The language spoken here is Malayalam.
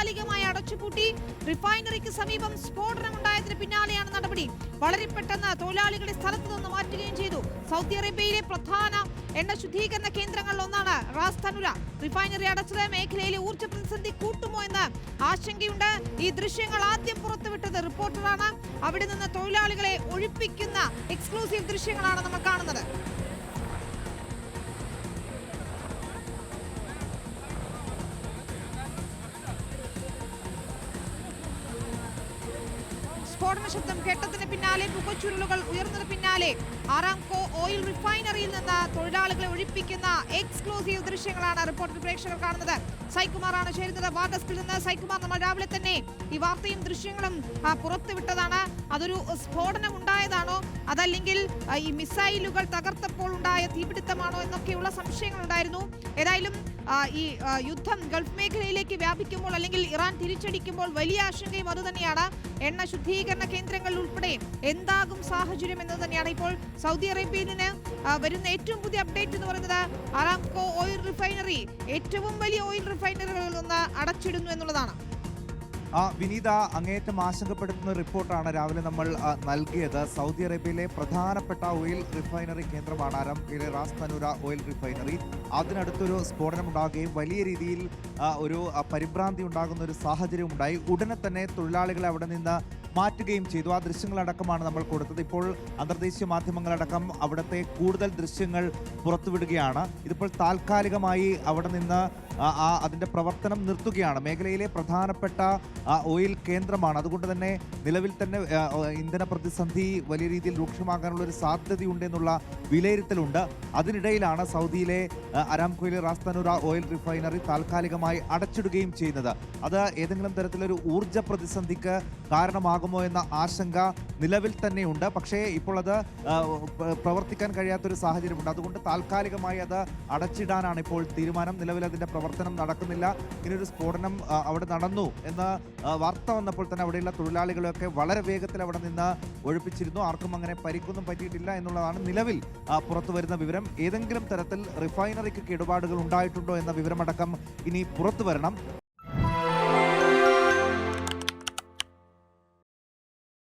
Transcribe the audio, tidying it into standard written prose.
താൽക്കാലികമായി അടച്ചുപൂട്ടി. റിഫൈനറിക്ക് സമീപം സ്ഫോടനമുണ്ടായതിന് പിന്നാലെയാണ് നടപടി. വളരെ പെട്ടെന്ന് തൊഴിലാളികളെ സ്ഥലത്തു നിന്ന് മാറ്റുകയും ചെയ്തു. സൗദി അറേബ്യയിലെ പ്രധാന എണ്ണ ശുദ്ധീകരണ കേന്ദ്രങ്ങളിൽ ഒന്നാണ് റാസ് തനുര. റിഫൈനറി അടച്ചത് മേഖലയിലെ ഊർജ്ജ പ്രതിസന്ധി കൂട്ടുമോ എന്ന് ആശങ്കയുണ്ട്. ഈ ദൃശ്യങ്ങൾ ആദ്യം പുറത്തുവിട്ടത് റിപ്പോർട്ടറാണ്. അവിടെ നിന്ന് തൊഴിലാളികളെ ഒഴിപ്പിക്കുന്ന എക്സ്ക്ലൂസീവ് ദൃശ്യങ്ങളാണ് നമ്മൾ കാണുന്നത്. സ്ഫോടന ശബ്ദം കേട്ടതിന് പിന്നാലെ പുകച്ചുരുളുകൾ ഉയർന്നതിന് പിന്നാലെ ആറാംകോ ഓയിൽ റിഫൈനറിയിൽ നിന്ന് തൊഴിലാളികളെ ഒഴിപ്പിക്കുന്ന എക്സ്ക്ലൂസീവ് ദൃശ്യങ്ങളാണ് റിപ്പോർട്ടർ പ്രേക്ഷകർ കാണുന്നത്. സൈകുമാറാണ് ചേരുന്നത് വാർഡസ്കിൽ നിന്ന്. സൈകുമാർ, നമ്മൾ രാവിലെ തന്നെ ഈ വാർത്തയും ദൃശ്യങ്ങളും പുറത്തുവിട്ടതാണ്. അതൊരു സ്ഫോടനം ഉണ്ടായതാണോ അതല്ലെങ്കിൽ ഈ മിസൈലുകൾ തകർത്തപ്പോൾ ഉണ്ടായ തീപിടുത്തമാണോ എന്നൊക്കെയുള്ള സംശയങ്ങൾ ഉണ്ടായിരുന്നു. ഏതായാലും ഈ യുദ്ധം ഗൾഫ് മേഖലയിലേക്ക് വ്യാപിക്കുമ്പോൾ അല്ലെങ്കിൽ ഇറാൻ തിരിച്ചടിക്കുമ്പോൾ വലിയ ആശങ്കയും അതുതന്നെയാണ്. എണ്ണ ശുദ്ധീകരണ കേന്ദ്രങ്ങളിൽ ഉൾപ്പെടെ എന്താകും സാഹചര്യം എന്നത് തന്നെയാണ് ഇപ്പോൾ സൗദി അറേബ്യയിൽ നിന്ന് വരുന്ന ഏറ്റവും പുതിയ അപ്ഡേറ്റ് എന്ന് പറയുന്നത്. അറാംകോ ഓയിൽ റിഫൈനറി ഏറ്റവും വലിയ ഓയിൽ റിഫൈനറികളിൽ നിന്ന് അടച്ചിടുന്നു എന്നുള്ളതാണ്. വിനീത, അങ്ങേയറ്റം ആശങ്കപ്പെടുത്തുന്ന റിപ്പോർട്ടാണ് രാവിലെ നമ്മൾ നൽകിയത്. സൗദി അറേബ്യയിലെ പ്രധാനപ്പെട്ട ഓയിൽ റിഫൈനറി കേന്ദ്രമാണ് അരാംകോയിലെ റാസ് തനുര ഓയിൽ റിഫൈനറി. അതിനടുത്തൊരു സ്ഫോടനമുണ്ടാകുകയും വലിയ രീതിയിൽ ഒരു പരിഭ്രാന്തി ഉണ്ടാകുന്ന ഒരു സാഹചര്യം ഉണ്ടായി. ഉടനെ തന്നെ തൊഴിലാളികളെ അവിടെ നിന്ന് മാറ്റുകയും ചെയ്തു. ആ ദൃശ്യങ്ങളടക്കമാണ് നമ്മൾ കൊടുത്തത്. ഇപ്പോൾ അന്തർദേശീയ മാധ്യമങ്ങളടക്കം അവിടുത്തെ കൂടുതൽ ദൃശ്യങ്ങൾ പുറത്തുവിടുകയാണ്. ഇതിപ്പോൾ താൽക്കാലികമായി അവിടെ നിന്ന് അതിൻ്റെ പ്രവർത്തനം നിർത്തുകയാണ്. മേഖലയിലെ പ്രധാനപ്പെട്ട ഓയിൽ കേന്ദ്രമാണ്. അതുകൊണ്ട് തന്നെ നിലവിൽ തന്നെ ഇന്ധന പ്രതിസന്ധി വലിയ രീതിയിൽ രൂക്ഷമാകാനുള്ള ഒരു സാധ്യതയുണ്ടെന്നുള്ള വിലയിരുത്തലുണ്ട്. അതിനിടയിലാണ് സൗദിയിലെ അരാംകോയിലെ റാസ് തനുര ഓയിൽ റിഫൈനറി താൽക്കാലികമായി അടച്ചിടുകയും ചെയ്യുന്നത്. അത് ഏതെങ്കിലും തരത്തിലൊരു ഊർജ്ജ പ്രതിസന്ധിക്ക് കാരണമാകുമോ എന്ന ആശങ്ക നിലവിൽ തന്നെയുണ്ട്. പക്ഷേ ഇപ്പോൾ അത് പ്രവർത്തിക്കാൻ കഴിയാത്തൊരു സാഹചര്യമുണ്ട്. അതുകൊണ്ട് താൽക്കാലികമായി അത് അടച്ചിടാനാണ് ഇപ്പോൾ തീരുമാനം. നിലവിൽ അതിൻ്റെ പ്രവർത്തനം നടക്കുന്നില്ല. ഇങ്ങനൊരു സ്ഫോടനം അവിടെ നടന്നു എന്ന വാർത്ത വന്നപ്പോൾ തന്നെ അവിടെയുള്ള തൊഴിലാളികളെയൊക്കെ വളരെ വേഗത്തിൽ അവിടെ നിന്ന് ഒഴിപ്പിച്ചിരുന്നു. ആർക്കും അങ്ങനെ പരിക്കൊന്നും പറ്റിയിട്ടില്ല എന്നുള്ളതാണ് നിലവിൽ പുറത്തു വരുന്ന വിവരം. ഏതെങ്കിലും തരത്തിൽ റിഫൈനറിക്ക് കേടുപാടുകൾ ഉണ്ടായിട്ടുണ്ടോ എന്ന വിവരമടക്കം ഇനി പുറത്തു വരണം.